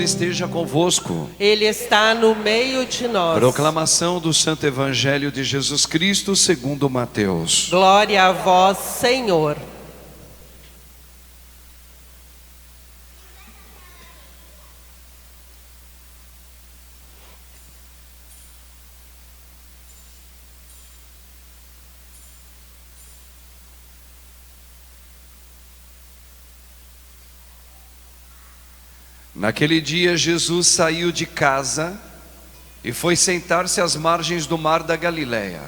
Esteja convosco. Ele está no meio de nós. Proclamação do Santo Evangelho de Jesus Cristo segundo Mateus. Glória a vós, Senhor. Naquele dia Jesus saiu de casa e foi sentar-se às margens do mar da Galileia.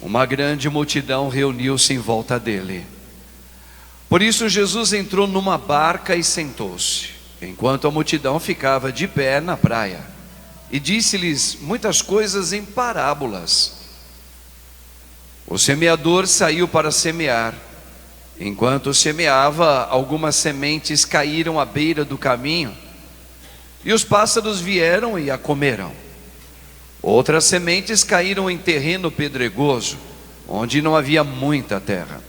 Uma grande multidão reuniu-se em volta dele. Por isso Jesus entrou numa barca e sentou-se, enquanto a multidão ficava de pé na praia, e disse-lhes muitas coisas em parábolas. O semeador saiu para semear. Enquanto semeava, algumas sementes caíram à beira do caminho, e os pássaros vieram e a comeram. Outras sementes caíram em terreno pedregoso, onde não havia muita terra.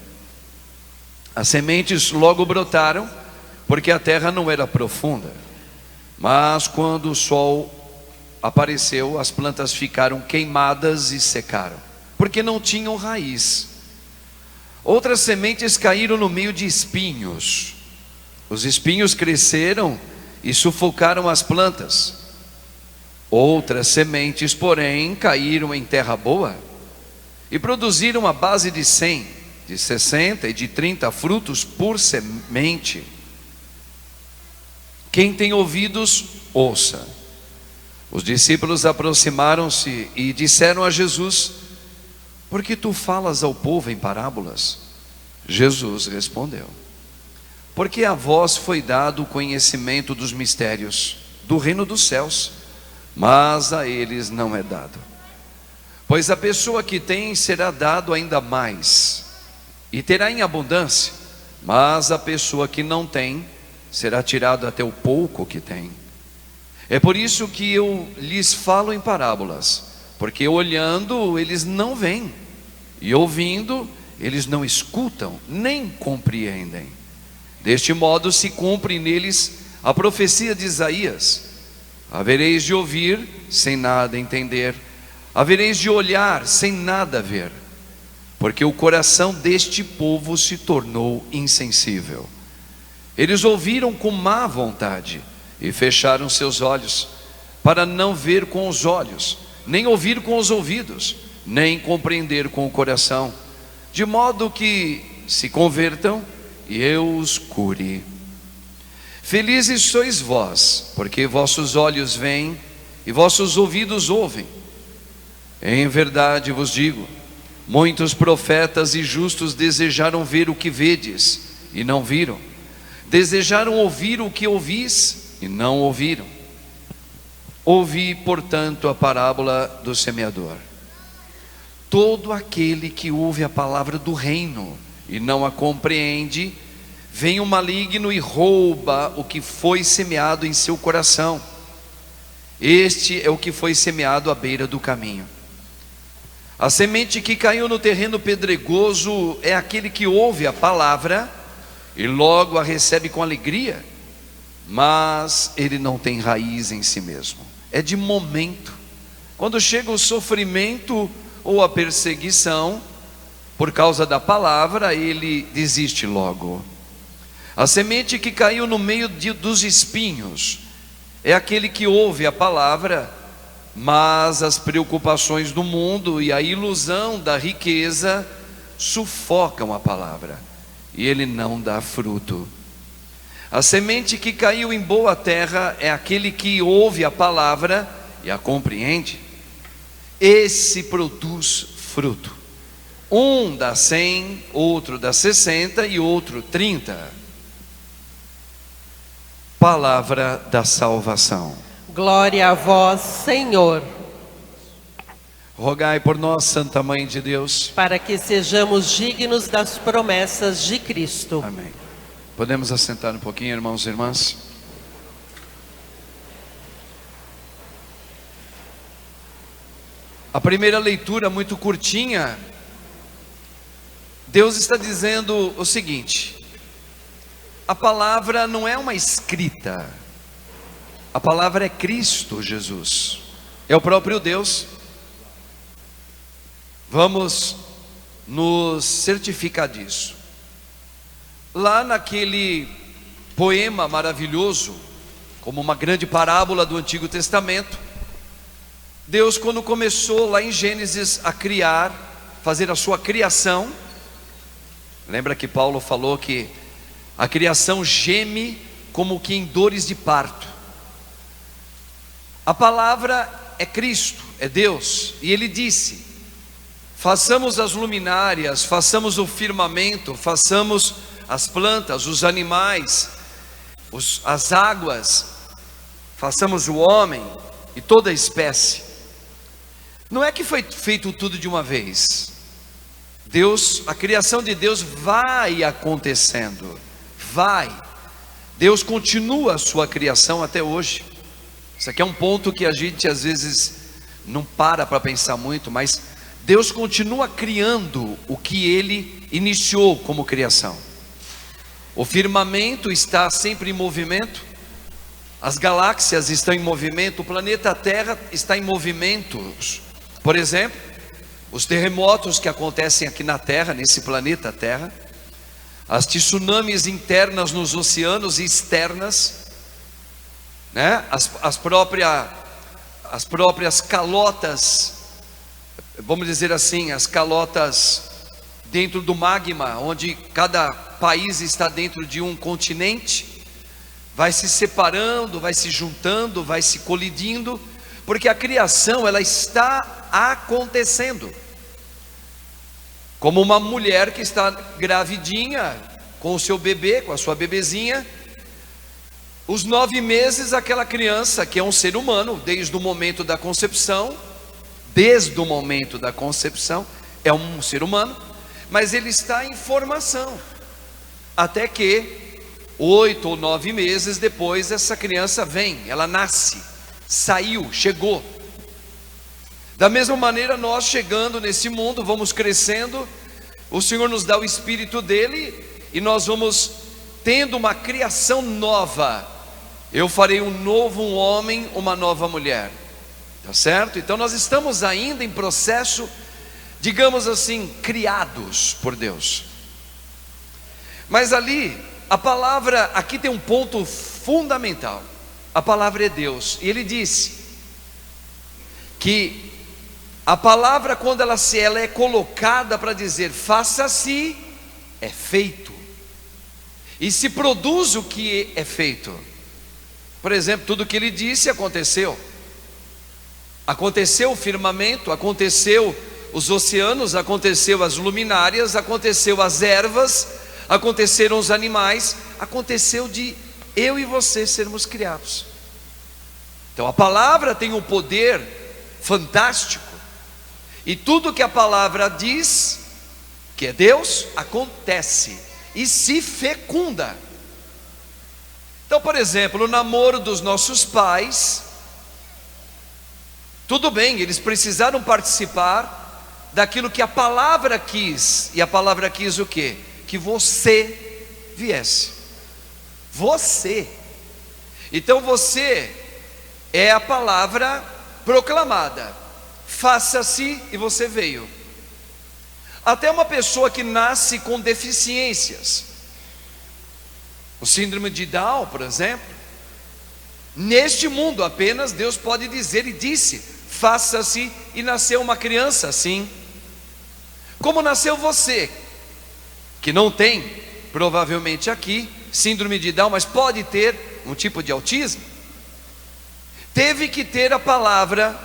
As sementes logo brotaram, porque a terra não era profunda. Mas quando o sol apareceu, as plantas ficaram queimadas e secaram, porque não tinham raiz. Outras sementes caíram no meio de espinhos. Os espinhos cresceram e sufocaram as plantas. Outras sementes, porém, caíram em terra boa e produziram a base de 100, de 60 e de 30 frutos por semente. Quem tem ouvidos, ouça. Os discípulos aproximaram-se e disseram a Jesus: por que tu falas ao povo em parábolas? Jesus respondeu: porque a vós foi dado o conhecimento dos mistérios do reino dos céus, mas a eles não é dado. Pois a pessoa que tem será dado ainda mais, e terá em abundância, mas a pessoa que não tem será tirado até o pouco que tem. É por isso que eu lhes falo em parábolas, porque olhando eles não veem, e ouvindo, eles não escutam, nem compreendem. Deste modo se cumpre neles a profecia de Isaías: havereis de ouvir sem nada entender, havereis de olhar sem nada ver, porque o coração deste povo se tornou insensível. Eles ouviram com má vontade e fecharam seus olhos, para não ver com os olhos, nem ouvir com os ouvidos, nem compreender com o coração, de modo que se convertam e eu os cure. Felizes sois vós, porque vossos olhos veem e vossos ouvidos ouvem. Em verdade vos digo, muitos profetas e justos desejaram ver o que vedes e não viram, desejaram ouvir o que ouvis e não ouviram. Ouvi, portanto, a parábola do semeador. Todo aquele que ouve a palavra do reino e não a compreende, vem o maligno e rouba o que foi semeado em seu coração. Este é o que foi semeado à beira do caminho. A semente que caiu no terreno pedregoso é aquele que ouve a palavra e logo a recebe com alegria, mas ele não tem raiz em si mesmo, é de momento. Quando chega o sofrimento ou a perseguição por causa da palavra, ele desiste logo. A semente que caiu no meio dos espinhos é aquele que ouve a palavra, mas as preocupações do mundo e a ilusão da riqueza sufocam a palavra e ele não dá fruto. A semente que caiu em boa terra é aquele que ouve a palavra e a compreende. Esse produz fruto. Um dá 100, outro dá 60 e outro 30. Palavra da salvação. Glória a vós, Senhor. Rogai por nós, Santa Mãe de Deus, para que sejamos dignos das promessas de Cristo. amém. Podemos assentar um pouquinho, irmãos e irmãs? A primeira leitura, muito curtinha, Deus está dizendo o seguinte: a palavra não é uma escrita, a palavra é Cristo Jesus, é o próprio Deus. Vamos nos certificar disso. Lá naquele poema maravilhoso, como uma grande parábola do Antigo Testamento, Deus, quando começou lá em Gênesis a criar, fazer a sua criação, lembra que Paulo falou que a criação geme como que em dores de parto. A palavra é Cristo, é Deus, e Ele disse: façamos as luminárias, façamos o firmamento, façamos as plantas, os animais, as águas, façamos o homem e toda a espécie. Não é que foi feito tudo de uma vez. Deus, a criação de Deus vai acontecendo, vai. Deus continua a sua criação até hoje. Isso aqui é um ponto que a gente às vezes não para pensar muito, mas Deus continua criando o que Ele iniciou como criação. O firmamento está sempre em movimento, as galáxias estão em movimento, o planeta Terra está em movimento. Por exemplo, os terremotos que acontecem aqui na Terra, nesse planeta Terra, as tsunamis internas nos oceanos e externas, né? As próprias calotas, vamos dizer assim, as calotas dentro do magma, onde cada país está dentro de um continente, vai se separando, vai se juntando, vai se colidindo, porque a criação ela está acontecendo. Como uma mulher que está gravidinha com o seu bebê, com a sua bebezinha, os 9 meses aquela criança que é um ser humano, desde o momento da concepção, é um ser humano, mas ele está em formação, até que 8 ou 9 meses depois essa criança vem, ela nasce, saiu, chegou. Da mesma maneira, nós chegando nesse mundo, vamos crescendo, o Senhor nos dá o Espírito dele, e nós vamos tendo uma criação nova. Eu farei um novo homem, uma nova mulher. Tá certo? Então nós estamos ainda em processo, digamos assim, criados por Deus. Mas ali, a palavra, aqui tem um ponto fundamental. A palavra é Deus. E ele disse que a palavra, quando ela é colocada para dizer faça-se, é feito. E se produz o que é feito. Por exemplo, tudo que ele disse aconteceu. Aconteceu o firmamento, aconteceu os oceanos, aconteceu as luminárias, aconteceu as ervas, aconteceram os animais, aconteceu de eu e você sermos criados. Então a palavra tem um poder fantástico, e tudo que a palavra diz, que é Deus, acontece e se fecunda. Então, por exemplo, o namoro dos nossos pais, tudo bem, eles precisaram participar daquilo que a palavra quis. E a palavra quis o quê? Que você viesse. Você. Então você é a palavra proclamada. Faça-se, e você veio. Até uma pessoa que nasce com deficiências, o síndrome de Down, por exemplo, neste mundo apenas Deus pode dizer, e disse, faça-se, e nasceu uma criança assim. Como nasceu você, que não tem, provavelmente aqui, síndrome de Down, mas pode ter um tipo de autismo, teve que ter a palavra,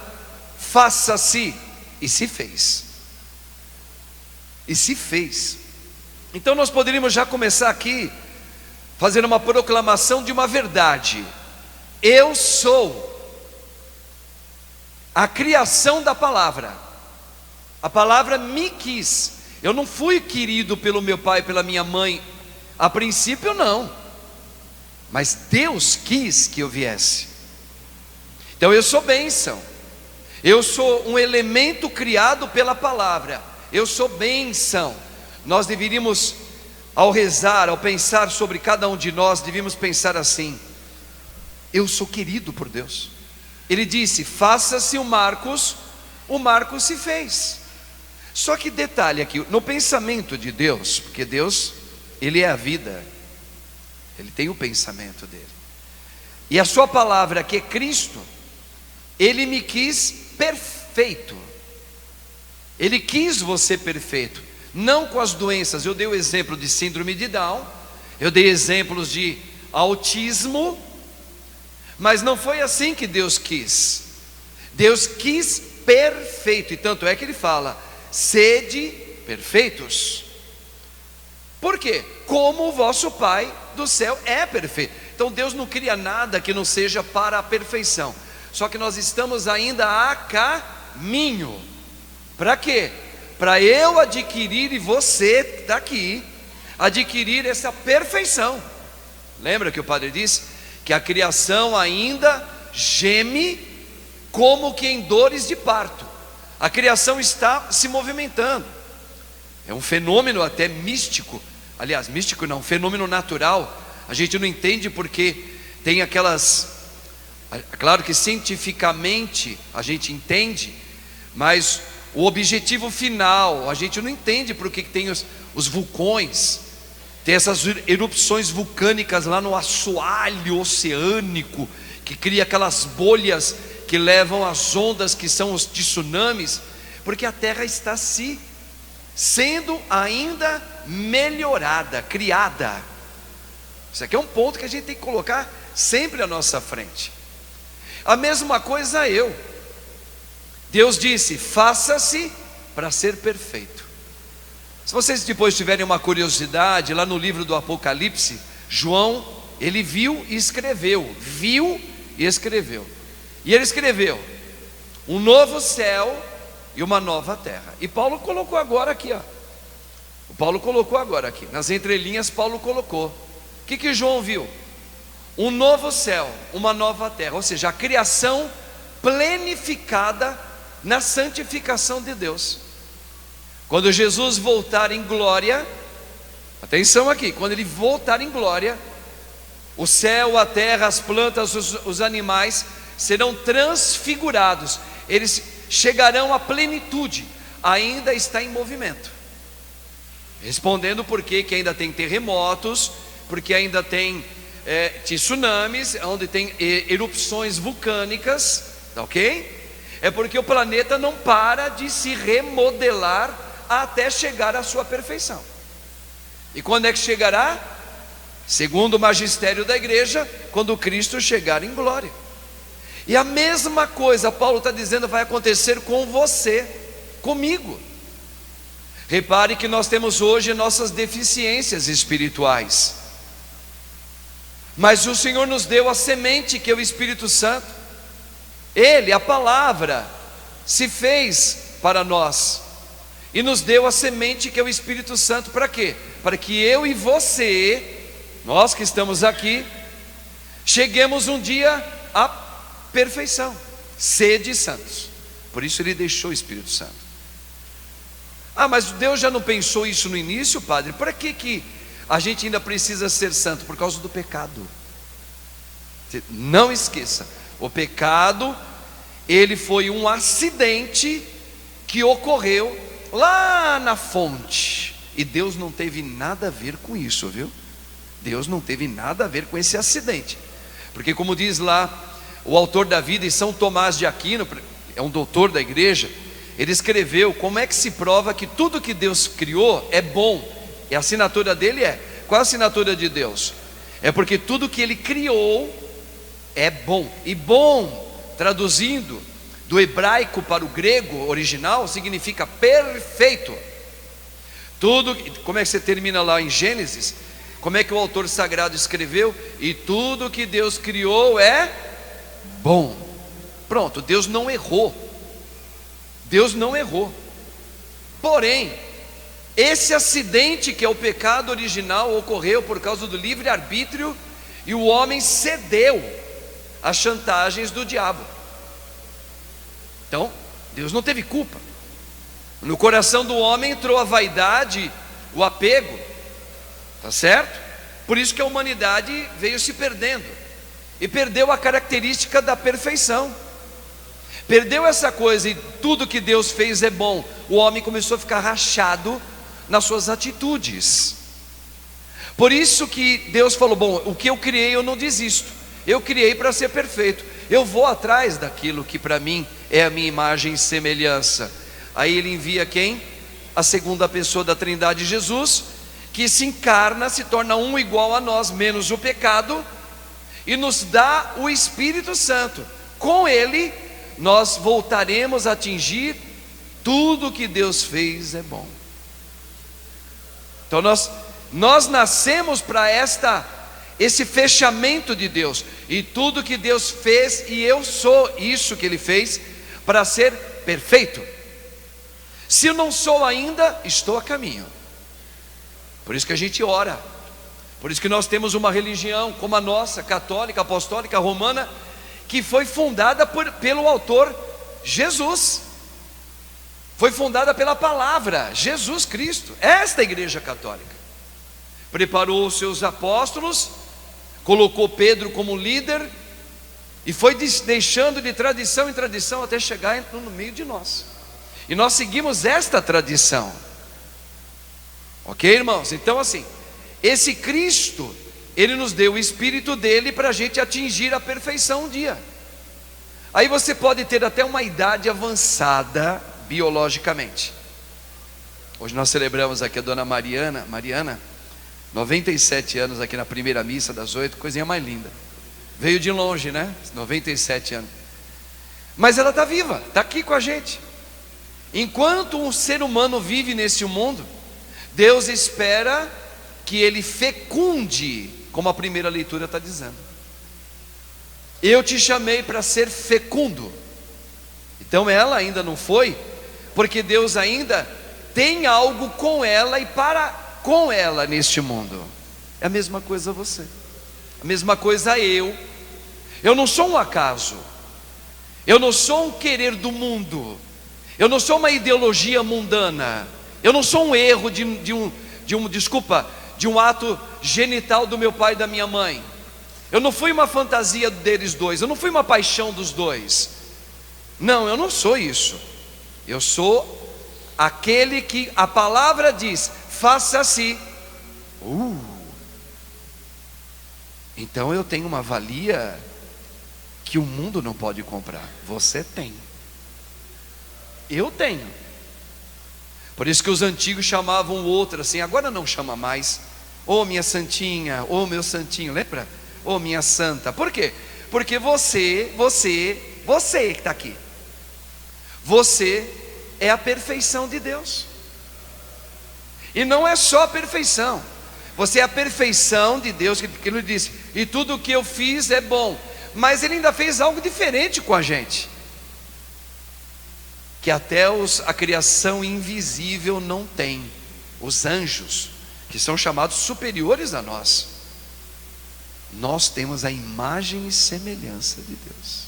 faça-se, e se fez. E se fez. Então nós poderíamos já começar aqui, fazendo uma proclamação de uma verdade. Eu sou a criação da palavra. A palavra me quis. Eu não fui querido pelo meu pai, pela minha mãe. A princípio não. Mas Deus quis que eu viesse. Então eu sou bênção. Eu sou um elemento criado pela palavra. Eu sou bênção. Nós deveríamos, ao rezar, ao pensar sobre cada um de nós, devíamos pensar assim: eu sou querido por Deus. Ele disse: faça-se o Marcos se fez. Só que detalhe aqui, no pensamento de Deus, porque Deus, Ele é a vida, Ele tem o pensamento dele, e a sua palavra que é Cristo, Ele me quis perfeito. Ele quis você perfeito, não com as doenças. Eu dei o exemplo de síndrome de Down, eu dei exemplos de autismo, mas não foi assim que Deus quis. Deus quis perfeito, e tanto é que Ele fala: sede perfeitos. Por quê? Como o vosso Pai do céu é perfeito. Então Deus não cria nada que não seja para a perfeição. Só que nós estamos ainda a caminho. Para quê? Para eu adquirir, e você que está aqui, adquirir essa perfeição. Lembra que o padre disse que a criação ainda geme como que em dores de parto. A criação está se movimentando. É um fenômeno até místico. Aliás, místico não, um fenômeno natural. A gente não entende porque tem aquelas... Claro que cientificamente a gente entende, mas o objetivo final a gente não entende por que tem os vulcões. Tem essas erupções vulcânicas lá no assoalho oceânico, que cria aquelas bolhas que levam as ondas que são os tsunamis, porque a terra está sendo ainda melhorada, criada. Isso aqui é um ponto que a gente tem que colocar sempre à nossa frente. A mesma coisa eu. Deus disse: faça-se para ser perfeito. Se vocês depois tiverem uma curiosidade, lá no livro do Apocalipse, João, ele viu e escreveu. E ele escreveu: um novo céu e uma nova terra. E Paulo colocou agora aqui, ó. Nas entrelinhas Paulo colocou. O que João viu? Um novo céu, uma nova terra. Ou seja, a criação plenificada na santificação de Deus. Quando Jesus voltar em glória, atenção aqui, quando Ele voltar em glória, o céu, a terra, as plantas, os animais serão transfigurados. Eles chegarão à plenitude. Ainda está em movimento. Respondendo porque que ainda tem terremotos, porque ainda tem tsunamis, onde tem erupções vulcânicas, tá ok? É porque o planeta não para de se remodelar até chegar à sua perfeição. E quando é que chegará? Segundo o magistério da igreja, quando Cristo chegar em glória. E a mesma coisa Paulo está dizendo vai acontecer com você, comigo. Repare que nós temos hoje nossas deficiências espirituais, mas o Senhor nos deu a semente que é o Espírito Santo. Ele, a palavra, se fez para nós e nos deu a semente que é o Espírito Santo. Para quê? Para que eu e você, nós que estamos aqui, cheguemos um dia à perfeição. Sede santos. Por isso Ele deixou o Espírito Santo. Ah, mas Deus já não pensou isso no início, padre? Para que a gente ainda precisa ser santo? Por causa do pecado. Não esqueça, o pecado, ele foi um acidente que ocorreu lá na fonte, e Deus não teve nada a ver com isso, viu? Deus não teve nada a ver com esse acidente, porque como diz lá o autor da vida, e São Tomás de Aquino, é um doutor da igreja, ele escreveu como é que se prova que tudo que Deus criou é bom, e a assinatura dele é, qual a assinatura de Deus? É porque tudo que Ele criou é bom, e bom, traduzindo do hebraico para o grego original, significa perfeito. Tudo, como é que você termina lá em Gênesis? Como é que o autor sagrado escreveu? E tudo que Deus criou é bom. Pronto, Deus não errou. Deus não errou. Porém, esse acidente que é o pecado original ocorreu por causa do livre-arbítrio, e o homem cedeu às chantagens do diabo. Então, Deus não teve culpa. No coração do homem entrou a vaidade, o apego, tá certo? Por isso que a humanidade veio se perdendo, e perdeu a característica da perfeição. Perdeu essa coisa, e tudo que Deus fez é bom. O homem começou a ficar rachado nas suas atitudes. Por isso que Deus falou: bom, o que eu criei eu não desisto. Eu criei para ser perfeito. Eu vou atrás daquilo que para mim é a minha imagem e semelhança. Aí Ele envia quem? A segunda pessoa da Trindade, Jesus, que se encarna, se torna um igual a nós, menos o pecado, e nos dá o Espírito Santo. Com Ele nós voltaremos a atingir tudo que Deus fez é bom. Então nós nascemos para esse fechamento de Deus, e tudo que Deus fez, e eu sou isso que Ele fez, para ser perfeito. Se eu não sou ainda, estou a caminho. Por isso que a gente ora, por isso que nós temos uma religião como a nossa, católica, apostólica, romana, que foi fundada pelo autor Jesus, foi fundada pela palavra Jesus Cristo. Esta igreja católica preparou os seus apóstolos, colocou Pedro como líder, e foi deixando de tradição em tradição até chegar no meio de nós, e nós seguimos esta tradição. Ok, irmãos? Então assim, esse Cristo, Ele nos deu o Espírito dele para a gente atingir a perfeição um dia. Aí você pode ter até uma idade avançada biologicamente. Hoje nós celebramos aqui a dona Mariana, 97 anos aqui na primeira missa das 8, coisinha mais linda. Veio de longe, né? 97 anos. Mas ela está viva, está aqui com a gente. Enquanto um ser humano vive nesse mundo, Deus espera que ele fecunde, como a primeira leitura está dizendo. Eu te chamei para ser fecundo. Então ela ainda não foi, porque Deus ainda tem algo com ela e para com ela neste mundo. É a mesma coisa você, a mesma coisa eu. Eu não sou um acaso, eu não sou um querer do mundo, eu não sou uma ideologia mundana, eu não sou um erro de um ato genital do meu pai e da minha mãe. Eu não fui uma fantasia deles dois, eu não fui uma paixão dos dois. Não, eu não sou isso. Eu sou aquele que a palavra diz: faça assim. Então eu tenho uma valia que o mundo não pode comprar. Você tem. Eu tenho. Por isso que os antigos chamavam o outro assim, agora não chama mais. Ô minha santinha, ô meu santinho, lembra? Ô minha santa. Por quê? Porque você que está aqui, você é a perfeição de Deus. E não é só a perfeição, você é a perfeição de Deus, que Ele disse: e tudo o que eu fiz é bom. Mas Ele ainda fez algo diferente com a gente, que até a criação invisível não tem. Os anjos, que são chamados superiores a nós, nós temos a imagem e semelhança de Deus.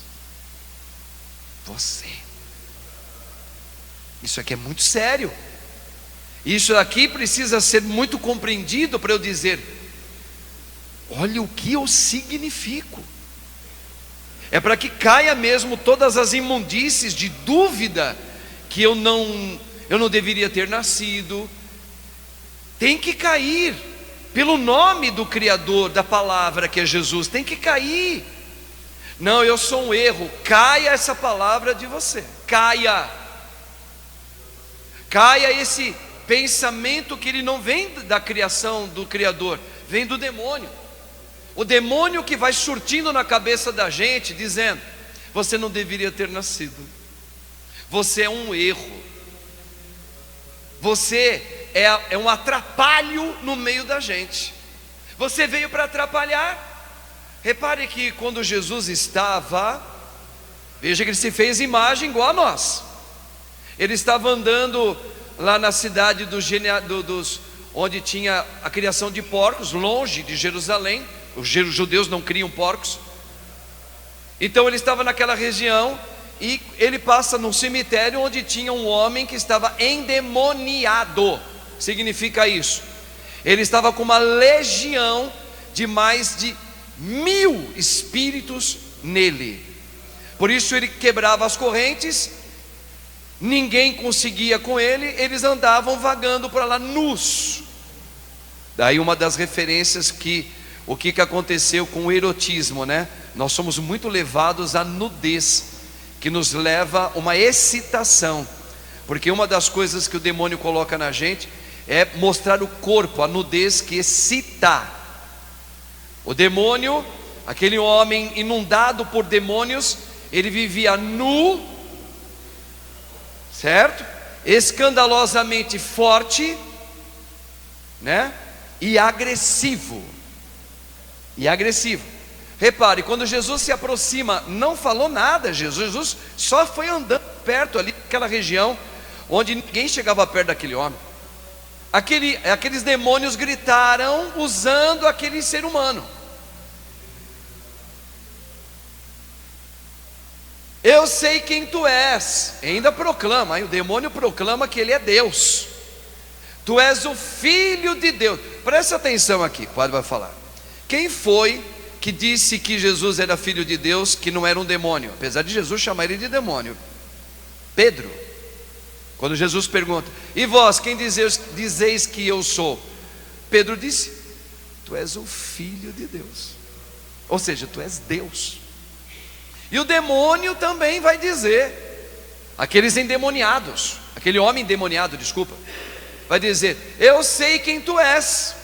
Você. Isso aqui é muito sério. Isso aqui precisa ser muito compreendido para eu dizer: olha o que eu significo. É para que caia mesmo todas as imundícies de dúvida que eu não deveria ter nascido. Tem que cair pelo nome do Criador da palavra, que é Jesus. Tem que cair. Não, eu sou um erro. Caia essa palavra de você. Caia esse pensamento que ele não vem da criação do Criador, vem do demônio. O demônio que vai surtindo na cabeça da gente, dizendo: você não deveria ter nascido, você é um erro, você é um atrapalho no meio da gente, você veio para atrapalhar. Repare que quando Jesus estava, veja que Ele se fez imagem igual a nós. Ele estava andando lá na cidade onde tinha a criação de porcos, longe de Jerusalém. Os judeus não criam porcos. Então ele estava naquela região e ele passa num cemitério onde tinha um homem que estava endemoniado. Significa isso: ele estava com uma legião de mais de 1000 espíritos nele. Por isso ele quebrava as correntes, ninguém conseguia com ele, eles andavam vagando para lá nus. Daí uma das referências o que aconteceu com o erotismo, né? Nós somos muito levados à nudez, que nos leva a uma excitação, porque uma das coisas que o demônio coloca na gente é mostrar o corpo, a nudez que excita. O demônio, aquele homem inundado por demônios, ele vivia nu, certo? Escandalosamente forte, né? E agressivo. Repare, quando Jesus se aproxima, não falou nada. Jesus só foi andando perto ali, naquela região onde ninguém chegava perto daquele homem. Aqueles demônios gritaram usando aquele ser humano. Eu sei quem tu és. E ainda proclama, aí o demônio proclama que ele é Deus. Tu és o Filho de Deus. Presta atenção aqui, o padre vai falar. Quem foi que disse que Jesus era filho de Deus, que não era um demônio? Apesar de Jesus chamar ele de demônio. Pedro. Quando Jesus pergunta: e vós, quem dizeis que eu sou? Pedro disse: tu és o Filho de Deus. Ou seja, tu és Deus. E o demônio também vai dizer, aqueles endemoniados, aquele homem endemoniado, desculpa, vai dizer: eu sei quem tu és.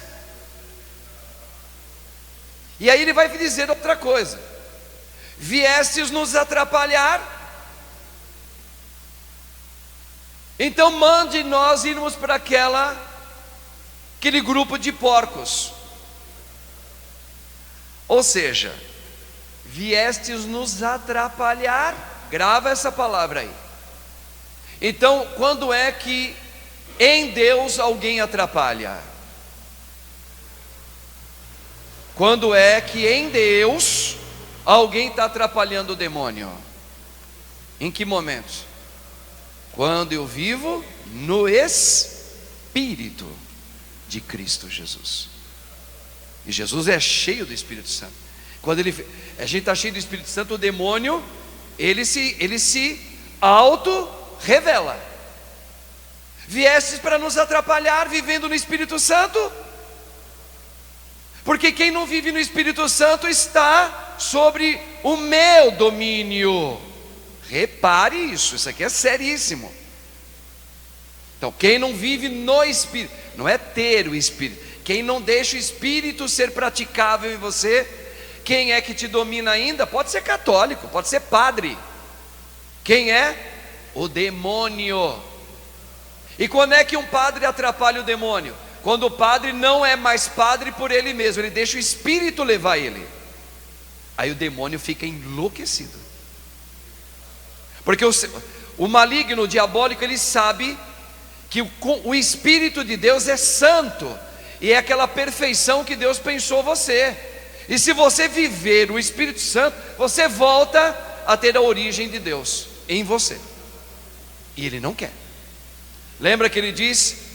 E aí ele vai dizer outra coisa: viestes nos atrapalhar, então mande nós irmos para aquele grupo de porcos. Ou seja, viestes nos atrapalhar. Grava essa palavra aí. Então, quando é que em Deus alguém atrapalha? Quando é que em Deus alguém está atrapalhando o demônio? Em que momento? Quando eu vivo no Espírito de Cristo Jesus. E Jesus é cheio do Espírito Santo. Quando a gente está cheio do Espírito Santo, o demônio ele se auto-revela. Viestes para nos atrapalhar vivendo no Espírito Santo? Porque quem não vive no Espírito Santo está sobre o meu domínio. Repare isso aqui é seríssimo. Então, quem não vive no Espírito, não é ter o Espírito, quem não deixa o Espírito ser praticável em você, quem é que te domina ainda? Pode ser católico, pode ser padre. Quem é? O demônio. E quando é que um padre atrapalha o demônio? Quando o padre não é mais padre por ele mesmo, ele deixa o Espírito levar ele. Aí o demônio fica enlouquecido. Porque o maligno, o diabólico, ele sabe que o Espírito de Deus é santo, e é aquela perfeição que Deus pensou você. E se você viver o Espírito Santo, você volta a ter a origem de Deus em você. E ele não quer. Lembra que ele disse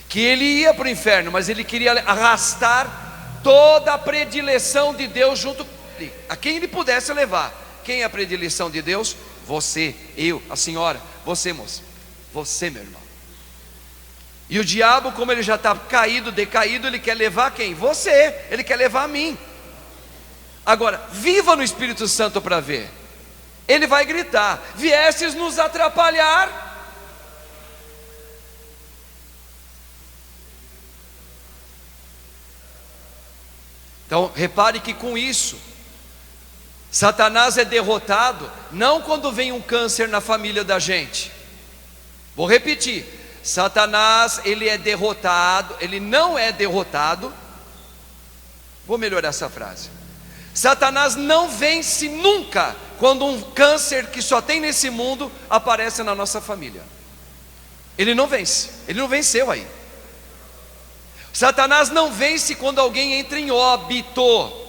que ele ia para o inferno, mas ele queria arrastar toda a predileção de Deus junto com ele, a quem ele pudesse levar. Quem é a predileção de Deus? Você, eu, a senhora, você, moça, você, meu irmão. E o diabo, como ele já está caído, decaído, ele quer levar quem? Você, ele quer levar a mim. Agora, viva no Espírito Santo para ver. Ele vai gritar: viestes nos atrapalhar. Então, repare que com isso, Satanás é derrotado, não quando vem um câncer na família da gente. Vou repetir: Satanás, ele é derrotado, ele não é derrotado. Vou melhorar essa frase. Satanás não vence nunca quando um câncer que só tem nesse mundo aparece na nossa família. ele não vence, ele não venceu aí. Satanás não vence quando alguém entra em óbito.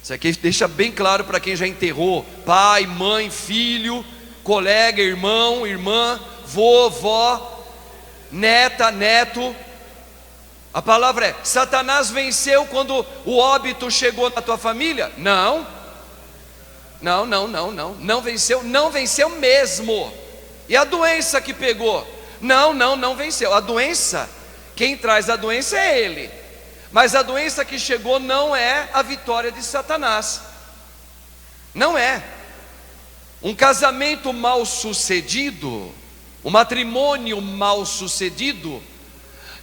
Isso aqui deixa bem claro para quem já enterrou pai, mãe, filho, colega, irmão, irmã, vô, vó, neta, neto. A palavra é: Satanás venceu quando o óbito chegou na tua família? Não. Não venceu, não venceu mesmo. E a doença que pegou? Não venceu. A doença, quem traz a doença é ele. Mas a doença que chegou não é a vitória de Satanás. Não é. Um casamento mal sucedido, um matrimônio mal sucedido,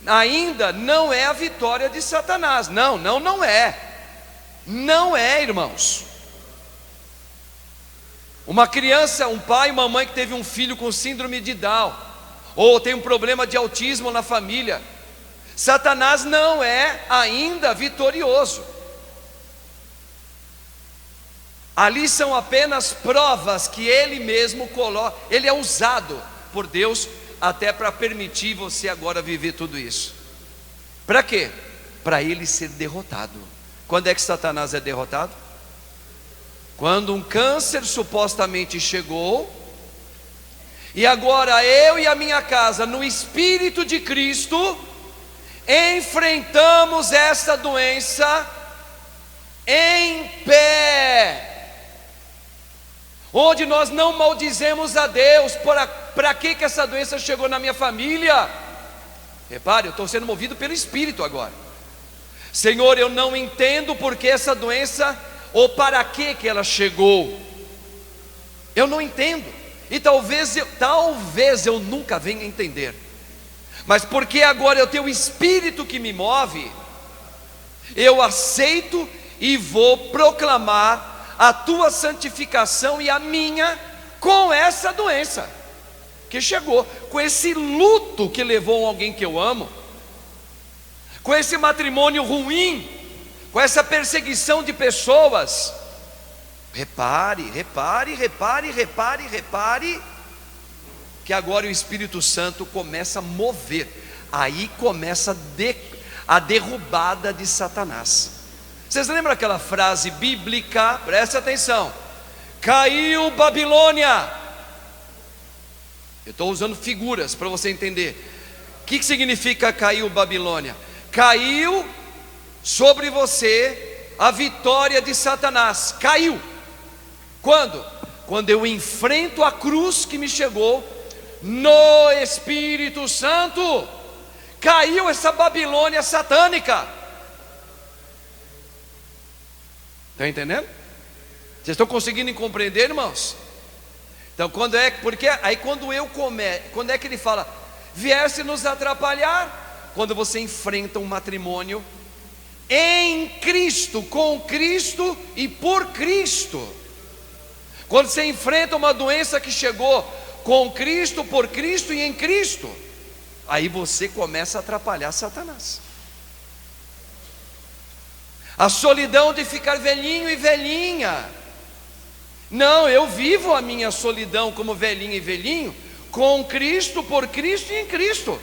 ainda não é a vitória de Satanás. Não é. Não é, irmãos. Uma criança, um pai e uma mãe que teve um filho com síndrome de Down, ou tem um problema de autismo na família, Satanás não é ainda vitorioso. Ali são apenas provas que ele mesmo coloca. Ele é usado por Deus até para permitir você agora viver tudo isso. Para quê? Para ele ser derrotado. Quando é que Satanás é derrotado? Quando um câncer supostamente chegou, e agora eu e a minha casa, no Espírito de Cristo, enfrentamos essa doença em pé, onde nós não maldizemos a Deus. Para que essa doença chegou na minha família? Repare, eu estou sendo movido pelo Espírito agora. Senhor, eu não entendo porque essa doença, ou para que ela chegou. Eu não entendo. E talvez eu nunca venha entender. Mas porque agora eu tenho o Espírito que me move, eu aceito e vou proclamar a tua santificação e a minha com essa doença que chegou, com esse luto que levou alguém que eu amo, com esse matrimônio ruim, com essa perseguição de pessoas. Repare, que agora o Espírito Santo começa a mover. Aí começa a derrubada de Satanás. Vocês lembram aquela frase bíblica? Presta atenção: caiu Babilônia. Eu estou usando figuras para você entender. O que significa caiu Babilônia? Caiu sobre você a vitória de Satanás. Caiu. Quando? Quando eu enfrento a cruz que me chegou no Espírito Santo. Caiu essa Babilônia satânica. Estão entendendo? Vocês estão conseguindo compreender, irmãos? Então, quando é que ele fala, viesse nos atrapalhar? Quando você enfrenta um matrimônio em Cristo, com Cristo e por Cristo. Quando você enfrenta uma doença que chegou com Cristo, por Cristo e em Cristo, aí você começa a atrapalhar Satanás. A solidão de ficar velhinho e velhinha. Não, eu vivo a minha solidão como velhinho e velhinho, com Cristo, por Cristo e em Cristo.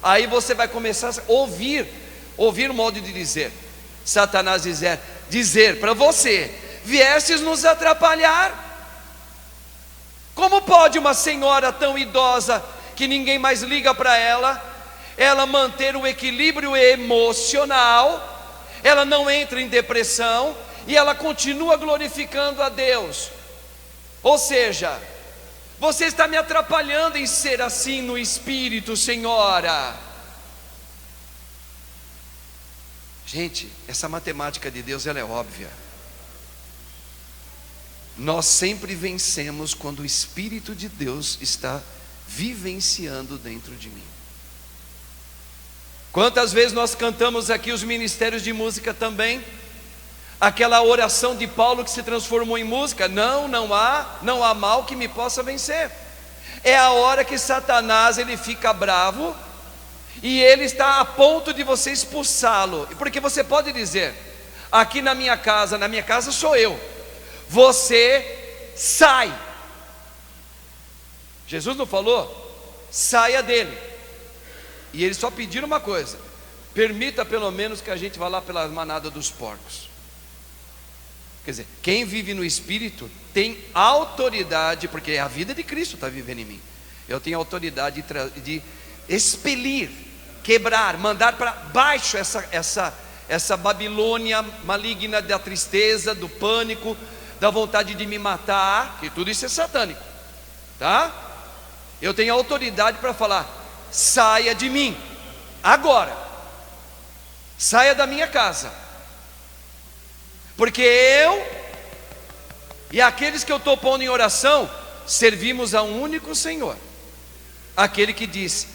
Aí você vai começar a ouvir o modo de dizer. Satanás dizer para você, viesses nos atrapalhar. Como pode uma senhora tão idosa, que ninguém mais liga para ela manter o equilíbrio emocional, ela não entra em depressão, e ela continua glorificando a Deus? Ou seja, você está me atrapalhando em ser assim no Espírito, senhora. Gente, essa matemática de Deus, ela é óbvia. Nós sempre vencemos quando o Espírito de Deus está vivenciando dentro de mim. Quantas vezes nós cantamos aqui, os ministérios de música também, aquela oração de Paulo que se transformou em música: não há mal que me possa vencer. É a hora que Satanás ele fica bravo e ele está a ponto de você expulsá-lo, porque você pode dizer: aqui na minha casa sou eu, você sai. Jesus não falou: saia dele. E eles só pediram uma coisa: permita pelo menos que a gente vá lá pela manada dos porcos. Quer dizer, quem vive no Espírito tem autoridade, porque a vida de Cristo está vivendo em mim. Eu tenho autoridade de expelir, quebrar, mandar para baixo essa Babilônia maligna da tristeza, do pânico, da vontade de me matar, que tudo isso é satânico, tá? Eu tenho autoridade para falar: saia de mim, agora, saia da minha casa, porque eu e aqueles que eu estou pondo em oração servimos a um único Senhor, aquele que disse: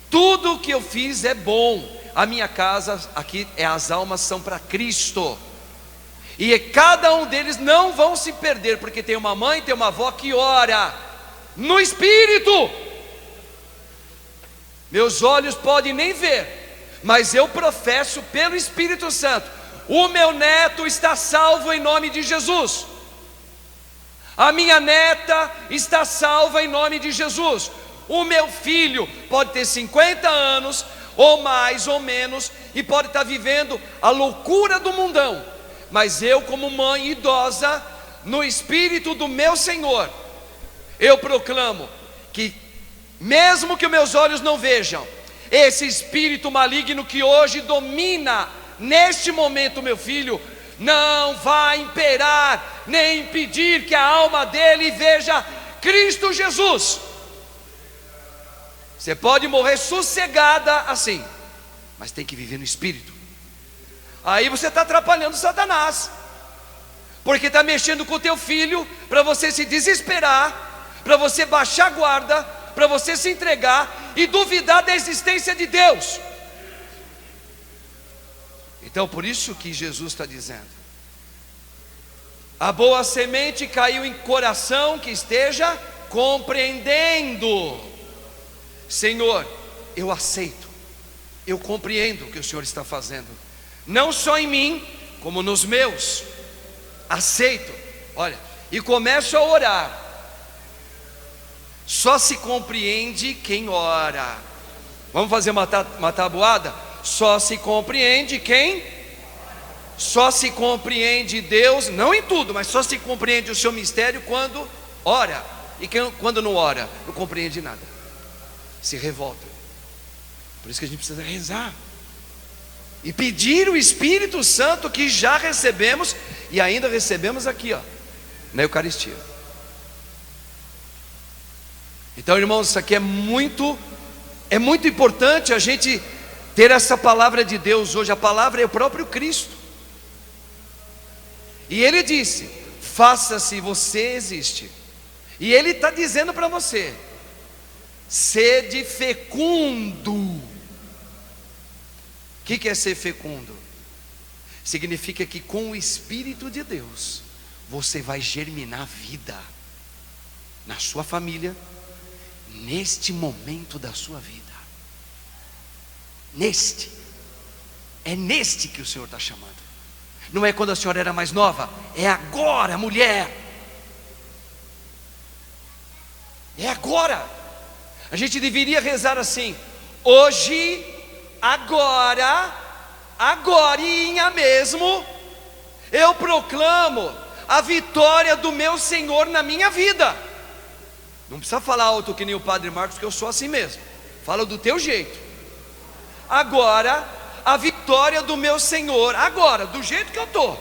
tudo o que eu fiz é bom, a minha casa, aqui as almas são para Cristo, e cada um deles não vão se perder, porque tem uma mãe, tem uma avó que ora no Espírito. Meus olhos podem nem ver, mas eu professo pelo Espírito Santo: o meu neto está salvo em nome de Jesus, a minha neta está salva em nome de Jesus, o meu filho pode ter 50 anos, ou mais ou menos, e pode estar vivendo a loucura do mundão, mas eu, como mãe idosa, no Espírito do meu Senhor, eu proclamo que, mesmo que meus olhos não vejam, esse espírito maligno que hoje domina neste momento meu filho, não vai imperar, nem impedir que a alma dele veja Cristo Jesus. Você pode morrer sossegada assim, mas tem que viver no Espírito. Aí você está atrapalhando Satanás, porque está mexendo com o teu filho, para você se desesperar, para você baixar a guarda, para você se entregar e duvidar da existência de Deus. Então, por isso que Jesus está dizendo: a boa semente caiu em coração que esteja compreendendo. Senhor, eu aceito, eu compreendo o que o Senhor está fazendo, não só em mim, como nos meus. Aceito, olha, e começo a orar. Só se compreende quem ora. Vamos fazer uma tabuada? Só se compreende quem? Só se compreende Deus, não em tudo, mas só se compreende o seu mistério quando ora. E quando não ora, não compreende nada, se revolta. Por isso que a gente precisa rezar e pedir o Espírito Santo, que já recebemos e ainda recebemos aqui, ó, na Eucaristia. Então, irmãos, isso aqui é muito importante a gente ter essa palavra de Deus hoje. A palavra é o próprio Cristo, e Ele disse: faça-se, você existe. E Ele está dizendo para você: sede fecundo. O que é ser fecundo? Significa que com o Espírito de Deus você vai germinar vida na sua família, neste momento da sua vida. É neste que o Senhor está chamando. Não é quando a senhora era mais nova, é agora, mulher. É agora. A gente deveria rezar assim: hoje, agorinha mesmo, eu proclamo a vitória do meu Senhor na minha vida. Não precisa falar alto que nem o Padre Marcos, que eu sou assim mesmo. Fala do teu jeito. Agora, a vitória do meu Senhor, agora, do jeito que eu estou.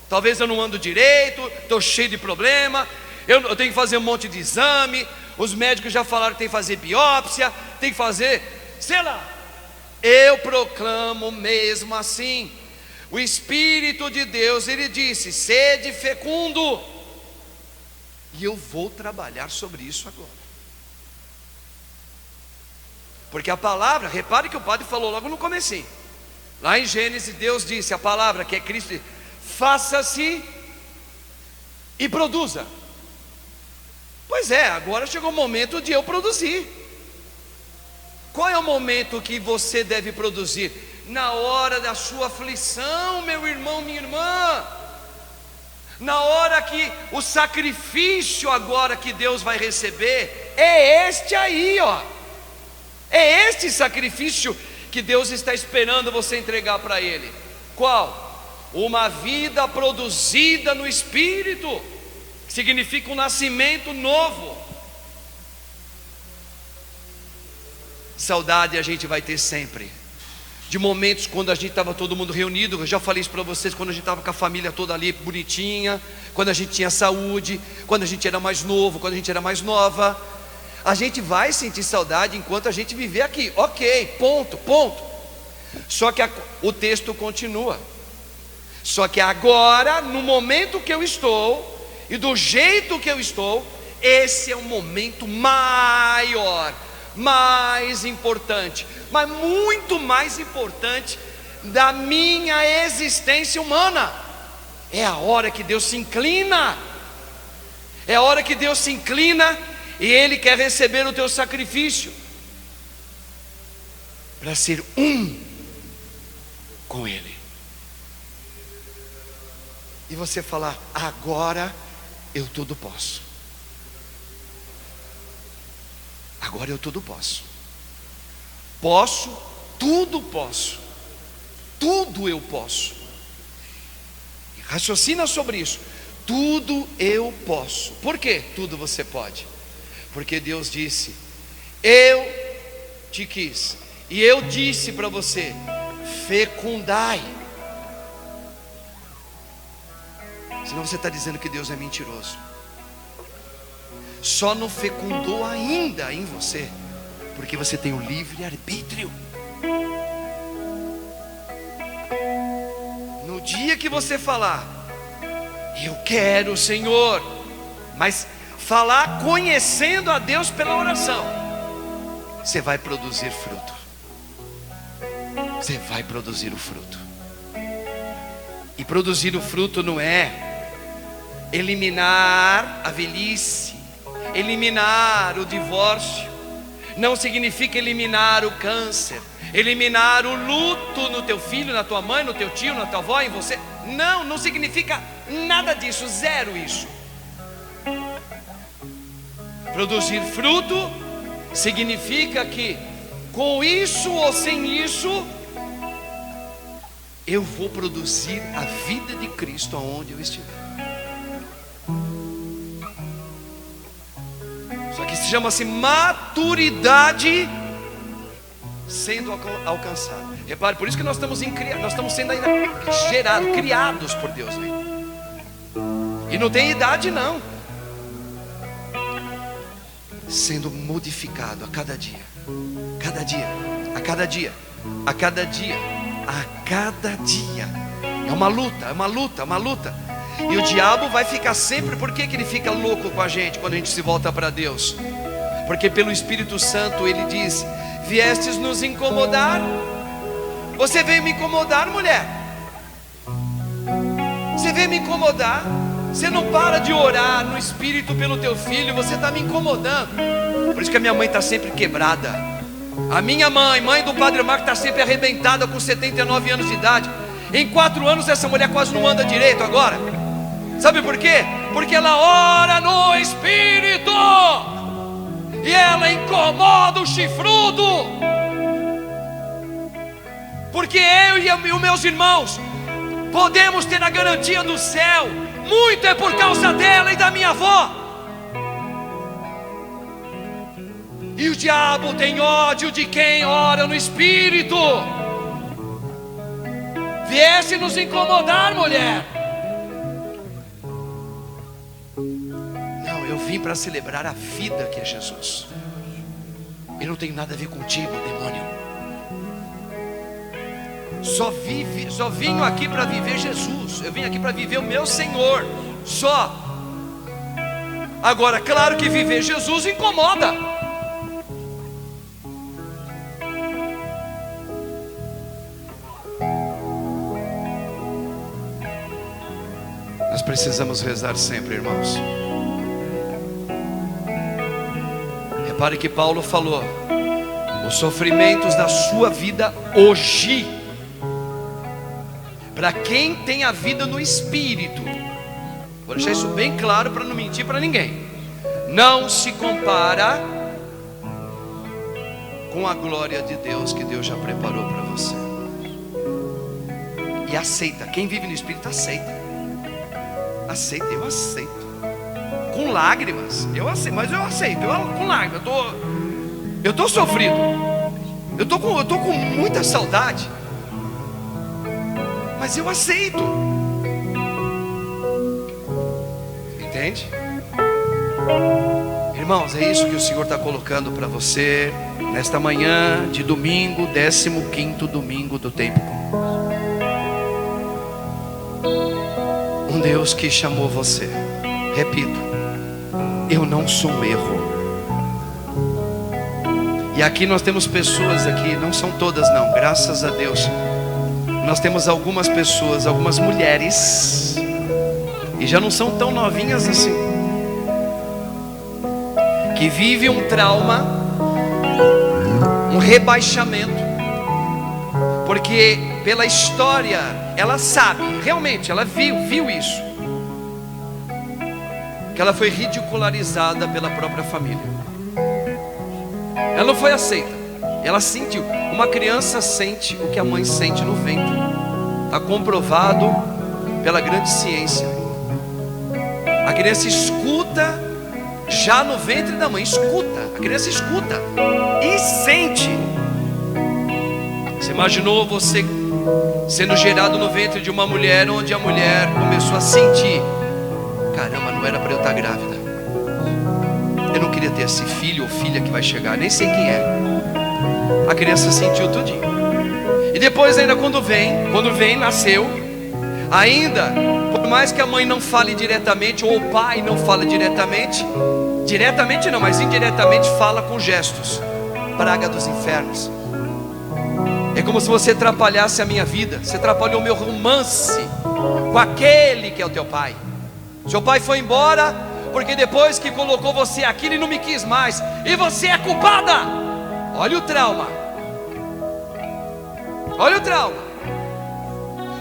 Talvez eu não ando direito, estou cheio de problema, eu tenho que fazer um monte de exame, os médicos já falaram que tem que fazer biópsia, tem que fazer, sei lá. Eu proclamo mesmo assim. O Espírito de Deus, Ele disse: sede fecundo. E eu vou trabalhar sobre isso agora. Porque a palavra, repare que o padre falou logo no comecinho. Lá em Gênesis, Deus disse, a palavra que é Cristo: faça-se e produza. Pois é, agora chegou o momento de eu produzir. Qual é o momento que você deve produzir? Na hora da sua aflição, meu irmão, minha irmã. Na hora que o sacrifício agora que Deus vai receber é este aí, ó. É este sacrifício que Deus está esperando você entregar para Ele. Qual? Uma vida produzida no Espírito, que significa um nascimento novo. Saudade a gente vai ter sempre, de momentos quando a gente estava todo mundo reunido. Eu já falei isso para vocês, quando a gente estava com a família toda ali bonitinha, quando a gente tinha saúde, quando a gente era mais novo, quando a gente era mais nova. A gente vai sentir saudade enquanto a gente viver aqui, ok, ponto. Só que o texto continua. Só que agora, no momento que eu estou e do jeito que eu estou, esse é o momento maior, mais importante, mas muito mais importante da minha existência humana. É a hora que Deus se inclina. É a hora que Deus se inclina e Ele quer receber o teu sacrifício para ser um com Ele. E você falar: agora eu tudo posso. Agora eu tudo posso. Posso, tudo posso. Tudo eu posso. Raciocina sobre isso. Tudo eu posso. Por que tudo você pode? Porque Deus disse: eu te quis, e eu disse para você: fecundai. Senão você está dizendo que Deus é mentiroso. Só não fecundou ainda em você, porque você tem o livre-arbítrio. No dia que você falar: eu quero, Senhor, mas falar conhecendo a Deus pela oração, você vai produzir fruto. Você vai produzir o fruto. E produzir o fruto não é eliminar a velhice, eliminar o divórcio, não significa eliminar o câncer, eliminar o luto no teu filho, na tua mãe, no teu tio, na tua avó, em você. Não significa nada disso, zero isso. Produzir fruto significa que com isso ou sem isso, eu vou produzir a vida de Cristo aonde eu estiver. Só que se chama-se maturidade sendo alcançada. Repare, por isso que nós estamos sendo ainda gerados, criados por Deus ainda. E não tem idade não. Sendo modificado a cada dia, cada dia, a cada dia, a cada dia, a cada dia. É uma luta, é uma luta, é uma luta. E o diabo vai ficar sempre. Por que ele fica louco com a gente quando a gente se volta para Deus? Porque pelo Espírito Santo ele diz: viestes nos incomodar. Você veio me incomodar, mulher. Você veio me incomodar. Você não para de orar no Espírito pelo teu filho. Você está me incomodando. Por isso que a minha mãe está sempre quebrada. A minha mãe, mãe do Padre Marco, está sempre arrebentada com 79 anos de idade. Em 4 anos essa mulher quase não anda direito agora. Sabe por quê? Porque ela ora no Espírito e ela incomoda o chifrudo. Porque eu e os meus irmãos podemos ter a garantia do céu. Muito é por causa dela e da minha avó. E o diabo tem ódio de quem ora no Espírito. Viesse nos incomodar, mulher. Não, eu vim para celebrar a vida que é Jesus. Eu não tenho nada a ver contigo, demônio. Só vim aqui para viver Jesus. Eu vim aqui para viver o meu Senhor. Só. Agora, claro que viver Jesus incomoda. Nós precisamos rezar sempre, irmãos. Repare que Paulo falou: os sofrimentos da sua vida hoje, para quem tem a vida no Espírito. Vou deixar isso bem claro para não mentir para ninguém. Não se compara com a glória de Deus que Deus já preparou para você. E aceita. Quem vive no Espírito aceita. Aceita, eu aceito. Com lágrimas, eu aceito, mas eu aceito. Com lágrimas, eu tô sofrido. Eu tô com muita saudade. Mas eu aceito. Entende? Irmãos, é isso que o Senhor está colocando para você nesta manhã de domingo, 15º domingo do tempo comum. Um Deus que chamou você. Repito, eu não sou um erro. E aqui nós temos pessoas aqui, não são todas não, graças a Deus. Nós temos algumas pessoas, algumas mulheres, e já não são tão novinhas assim, que vivem um trauma, um rebaixamento, porque pela história ela sabe, realmente ela viu isso, que ela foi ridicularizada pela própria família. Ela não foi aceita, ela sentiu. Uma criança sente o que a mãe sente no ventre. Está comprovado pela grande ciência. A criança escuta já no ventre da mãe. Escuta, a criança escuta e sente. Você imaginou você sendo gerado no ventre de uma mulher, onde a mulher começou a sentir: caramba, não era para eu estar grávida. Eu não queria ter esse filho ou filha que vai chegar, nem sei quem é. A criança sentiu tudinho. E depois ainda quando vem, nasceu, ainda, por mais que a mãe não fale diretamente, ou o pai não fale diretamente não, mas indiretamente fala com gestos. Praga dos infernos. É como se você atrapalhasse a minha vida. Você atrapalhou o meu romance com aquele que é o teu pai. Seu pai foi embora, porque depois que colocou você aqui, ele não me quis mais, e você é culpada. Olha o trauma. Olha o trauma.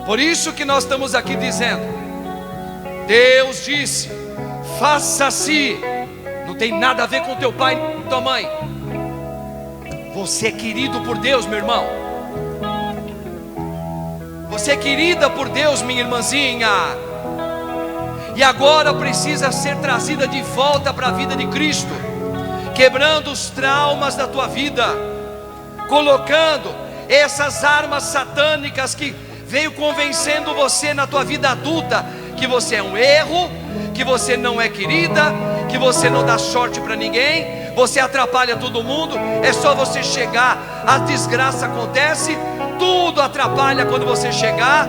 Por isso que nós estamos aqui dizendo: Deus disse, faça-se. Não tem nada a ver com teu pai e tua mãe. Você é querido por Deus, meu irmão. Você é querida por Deus, minha irmãzinha. E agora precisa ser trazida de volta para a vida de Cristo, quebrando os traumas da tua vida, colocando essas armas satânicas que veio convencendo você na tua vida adulta, que você é um erro, que você não é querida, que você não dá sorte para ninguém, você atrapalha todo mundo. É só você chegar, a desgraça acontece, tudo atrapalha quando você chegar.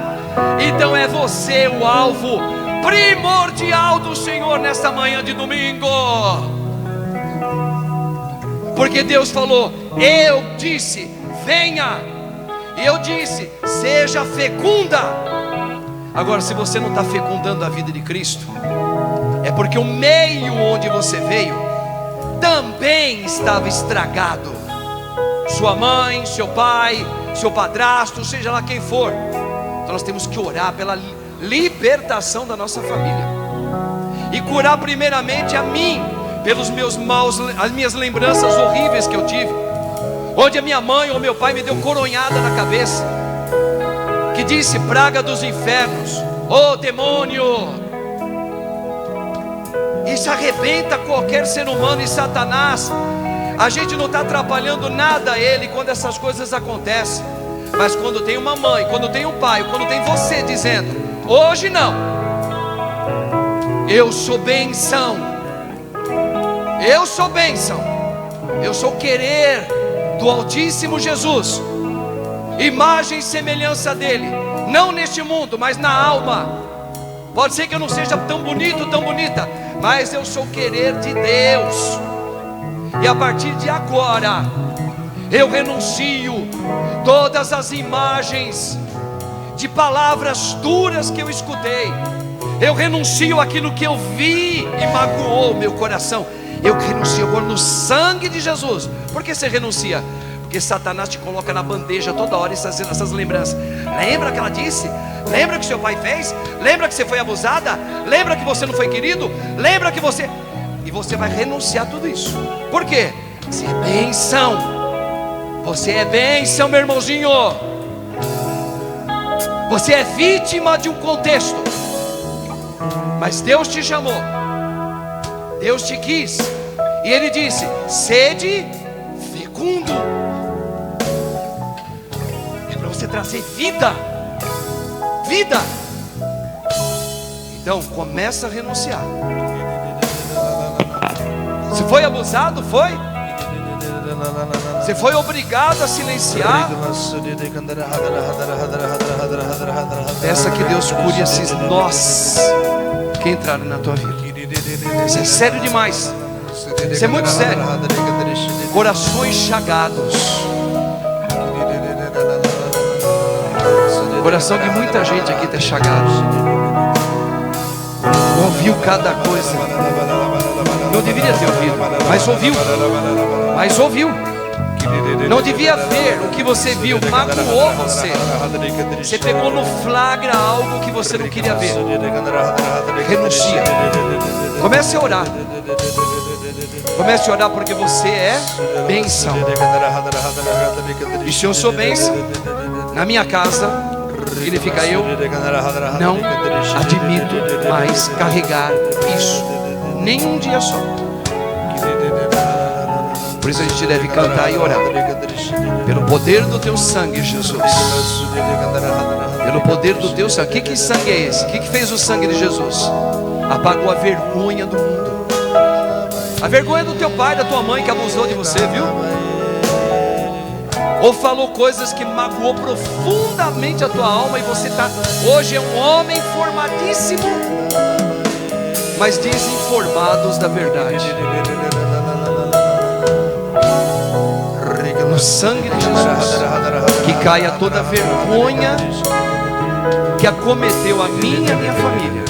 Então é você o alvo primordial do Senhor nesta manhã de domingo, porque Deus falou: eu disse, venha, e eu disse, seja fecunda. Agora, se você não está fecundando a vida de Cristo, é porque o meio onde você veio também estava estragado. Sua mãe, seu pai, seu padrasto, seja lá quem for. Então nós temos que orar pela libertação da nossa família, e curar primeiramente a mim, pelos meus maus, as minhas lembranças horríveis que eu tive, onde a minha mãe ou meu pai me deu coronhada na cabeça, que disse praga dos infernos, ô demônio. Isso arrebenta qualquer ser humano. E Satanás, a gente não está atrapalhando nada a ele quando essas coisas acontecem, mas quando tem uma mãe, quando tem um pai, quando tem você dizendo: hoje não, eu sou bênção, eu sou bênção, eu sou querer do Altíssimo Jesus, imagem e semelhança dele, não neste mundo, mas na alma. Pode ser que eu não seja tão bonito, tão bonita, mas eu sou querer de Deus. E a partir de agora eu renuncio todas as imagens de palavras duras que eu escutei. Eu renuncio aquilo que eu vi e magoou o meu coração. Eu renuncio agora no sangue de Jesus. Por que você renuncia? Porque Satanás te coloca na bandeja toda hora essas lembranças. Lembra que ela disse? Lembra que seu pai fez? Lembra que você foi abusada? Lembra que você não foi querido? Lembra que você... E você vai renunciar a tudo isso. Por quê? Você é bênção. Você é bênção, meu irmãozinho. Você é vítima de um contexto, mas Deus te chamou, Deus te quis, e Ele disse: sede fecundo. É para você trazer vida. Vida. Então começa a renunciar. Se foi abusado, foi. Você foi obrigado a silenciar. Peça que Deus cure esses nós que entraram na tua vida. Isso é sério demais. Isso é muito sério. Corações chagados. O coração de muita gente aqui está chagado. Ouviu cada coisa. Não deveria ter ouvido, mas ouviu. Mas ouviu. Não devia ver o que você viu, magoou você. Você pegou no flagra algo que você não queria ver. Renuncia. Comece a orar. Comece a orar, porque você é bênção. E se eu sou bênção na minha casa, significa eu não admito mais carregar isso, nem um dia só. Por isso a gente deve cantar e orar. Pelo poder do teu sangue, Jesus. Pelo poder do teu sangue. Que sangue é esse? O que fez o sangue de Jesus? Apagou a vergonha do mundo. A vergonha do teu pai, da tua mãe que abusou de você, viu? Ou falou coisas que magoou profundamente a tua alma, e você hoje é um homem formadíssimo, mas desinformados da verdade. No sangue de Jesus, que caia toda a vergonha que acometeu a mim e a minha família.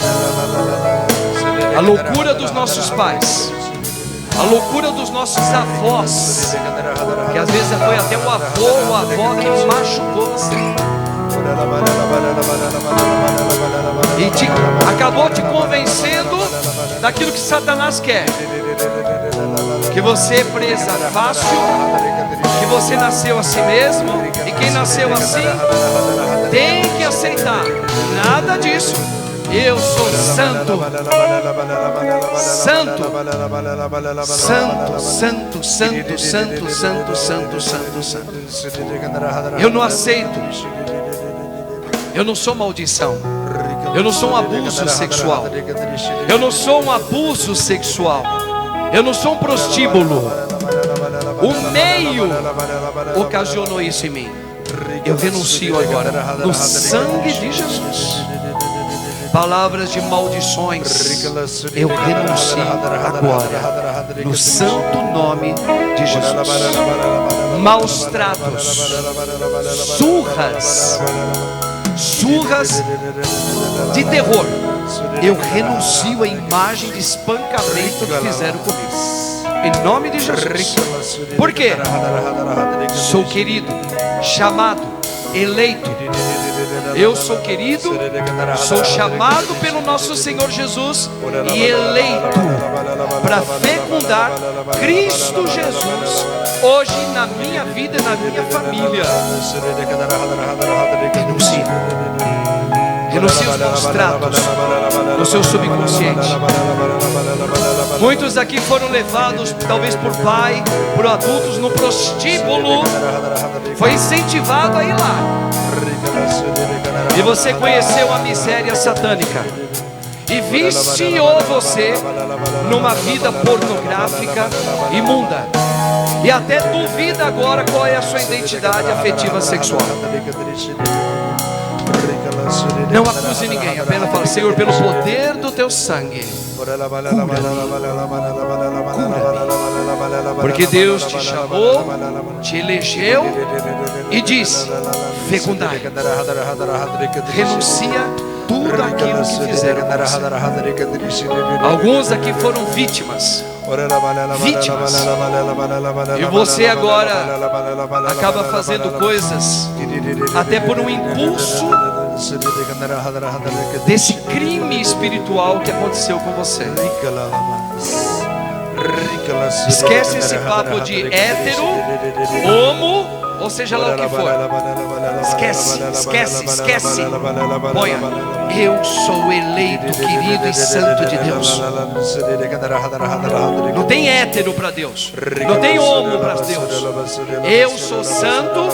A loucura dos nossos pais, a loucura dos nossos avós, que às vezes foi até o avô ou a avó que machucou você e acabou te convencendo daquilo que Satanás quer, que você é presa fácil, que você nasceu assim mesmo, e quem nasceu assim tem que aceitar. Nada disso. Eu sou santo, santo, santo, santo, santo, santo, santo, santo, santo, santo. Eu não aceito. Eu não sou maldição. Eu não sou um abuso sexual. Eu não sou um abuso sexual. Eu não sou um prostíbulo. O meio ocasionou isso em mim. Eu renuncio agora no sangue de Jesus. Palavras de maldições, eu renuncio agora no santo nome de Jesus. Maus tratos, surras de terror, eu renuncio à imagem de espancamento que fizeram comigo, em nome de Jesus. Por quê? Sou querido, chamado, eleito. Eu sou querido, sou chamado pelo nosso Senhor Jesus e eleito para fecundar Cristo Jesus hoje na minha vida e na minha família. Renuncie os maus tratos no seu subconsciente. Muitos aqui foram levados, talvez por pai, por adultos, no prostíbulo. Foi incentivado a ir lá. E você conheceu a miséria satânica e viciou você numa vida pornográfica imunda. E até duvida agora qual é a sua identidade afetiva sexual. Não acuse ninguém, apenas fala: Senhor, pelo poder do teu sangue, cura-me. Porque Deus te chamou, te elegeu e disse: fecundai. Renuncia tudo aquilo que fizeram com você. Alguns aqui foram vítimas. E você agora acaba fazendo coisas até por um impulso desse crime espiritual que aconteceu com você. Esquece esse papo de hétero, homo ou seja lá o que for. Esquece, esquece, esquece. Ponha: eu sou eleito, querido e santo de Deus. Não tem hétero para Deus, não tem homo para Deus. Eu sou santo,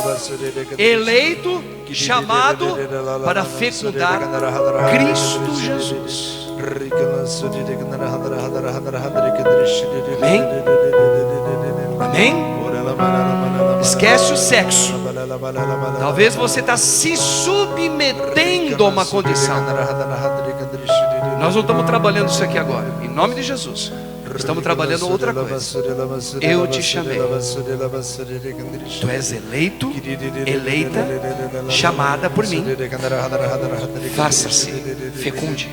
eleito, chamado para fecundar Cristo Jesus. Amém? Amém? Esquece o sexo. Talvez você está se submetendo a uma condição. Nós não estamos trabalhando isso aqui agora, em nome de Jesus. Estamos trabalhando outra coisa. Eu te chamei. Tu és eleito, eleita, chamada por mim. Faça-se, fecunde.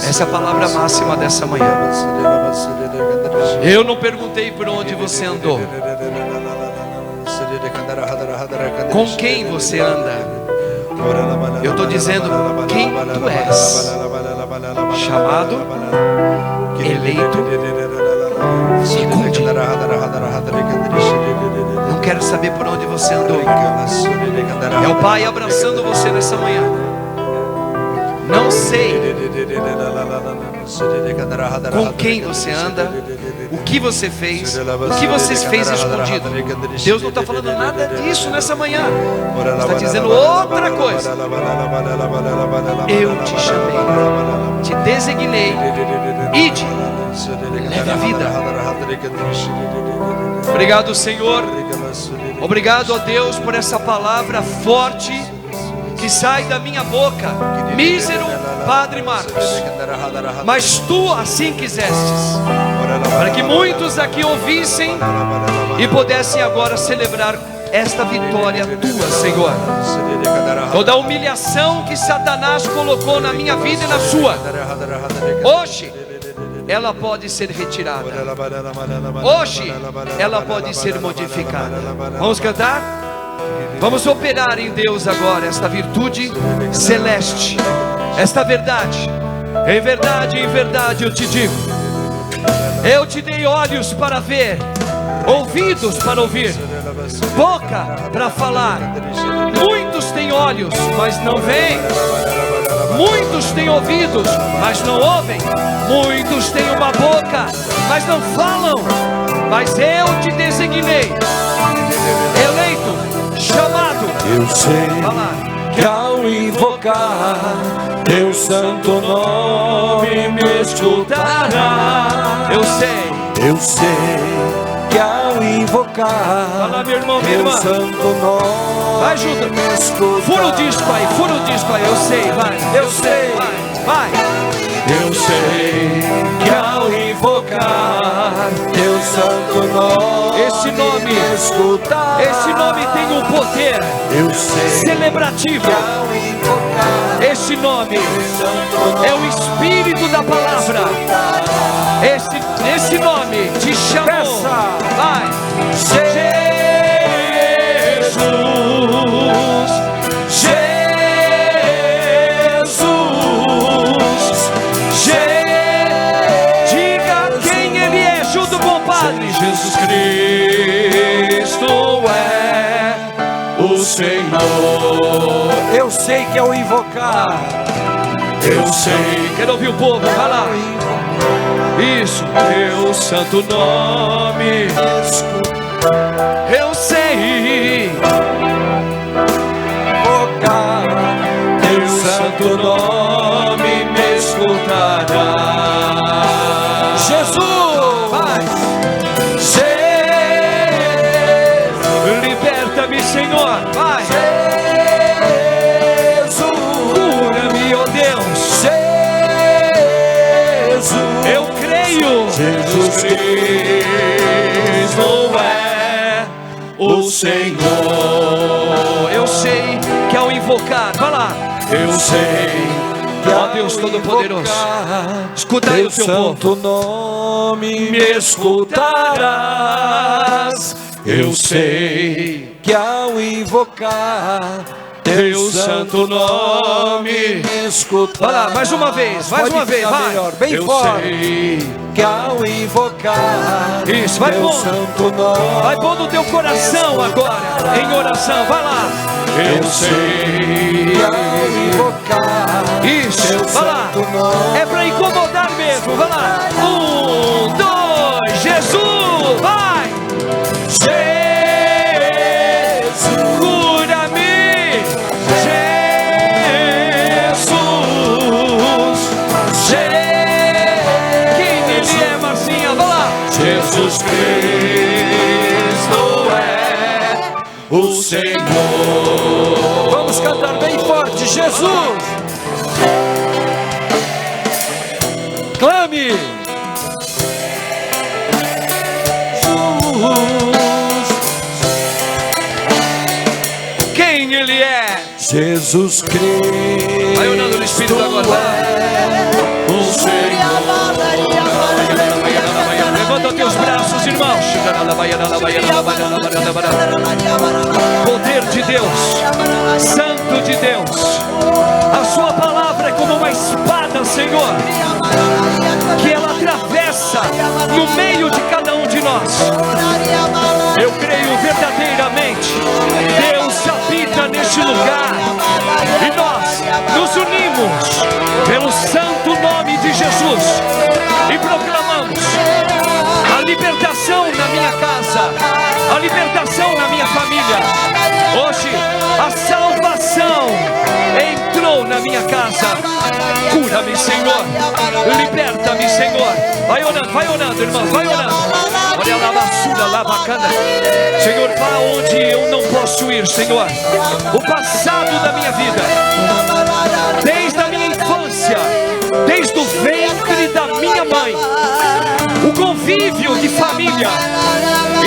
Essa é a palavra máxima dessa manhã. Eu não perguntei por onde você andou, com quem você anda. Eu estou dizendo quem tu és. Chamado, eleito, fecunde. Não quero saber por onde você andou. É o Pai abraçando você nessa manhã. Não sei com quem você anda, o que você fez, o que você fez escondido. Deus não está falando nada disso nessa manhã. Está dizendo outra coisa. Eu te chamei, te designei. Ide, leve a vida. Obrigado, Senhor. Obrigado a Deus por essa palavra forte que sai da minha boca. Mísero Padre Marcos, mas tu assim quisestes, para que muitos aqui ouvissem e pudessem agora celebrar esta vitória tua, Senhor. Toda a humilhação que Satanás colocou na minha vida e na sua, hoje ela pode ser retirada. Hoje ela pode ser modificada. Vamos cantar? Vamos operar em Deus agora esta virtude celeste, esta verdade. Em verdade eu te digo, eu te dei olhos para ver, ouvidos para ouvir, boca para falar. Muitos têm olhos, mas não veem. Muitos têm ouvidos, mas não ouvem. Muitos têm uma boca, mas não falam. Mas eu te designei, eleito, chamado. Eu sei que ao invocar teu santo nome me escutará. Eu sei que ao invocar fala, meu irmão, minha teu irmã, santo nome vai junto. me escutará. Fura o disco aí, fura o disco aí. Eu sei, vai. Eu sei, vai. Eu sei que ao invocar teu santo nome Esse nome, me escutará. esse nome tem um poder Eu sei celebrativo. que ao invocar Esse nome santo nome é o Espírito da palavra. Esse nome te chamou. Peça. Vai. Diga quem Ele é, junto com o Padre. Jesus Cristo é o Senhor. Eu sei que ao invocar, eu sei. Quero ouvir o povo, vai lá. Isso, teu santo nome. Eu sei. Invocar teu santo nome me escutará. Jesus, vai. Liberta-me, Senhor, vai. Cura-me, ó Deus. Eu creio. Jesus Cristo é o Senhor. Eu sei que ao invocar, vai lá. Eu sei que Ó Deus Todo-Poderoso, escuta aí o teu povo. santo nome me escutarás. Eu sei que ao invocar teu santo nome me escutarás. Vai lá, mais uma vez, mais Pode uma vez, ficar vai. melhor, bem Eu forte. sei Que ao invocar invocar. Isso, vai teu pondo. santo nome. Vai pondo o teu coração agora em oração. Vai lá. Eu sei ao invocar. Isso, teu vai lá. santo nome. É para incomodar mesmo. Vai lá. 1, 2, Jesus, vai. Jesus, cura-me. Jesus, quem ele é, Marcinha? Vai lá. Jesus Cristo é o Senhor. Vamos cantar bem forte. Jesus, clame. Quem ele é? Jesus Cristo. Vai orando no Espírito agora. O Senhor. Levanta teus braços, irmãos. Poder de Deus, Santo de Deus. A sua palavra é como uma espada, Senhor, que ela atravessa no meio de cada um de nós. Eu creio verdadeiramente, Deus habita neste lugar e nós nos unimos pelo santo nome de Jesus e proclamamos a libertação na minha casa, a libertação na minha família. Hoje a salvação entrou na minha casa. Cura-me, Senhor, liberta-me, Senhor. Vai orando, irmão, vai orando. Olha lá, basura, lá bacana. Senhor, vá onde eu não posso ir, Senhor. O passado da minha vida, desde a minha infância, desde o ventre da minha mãe, o convívio de família,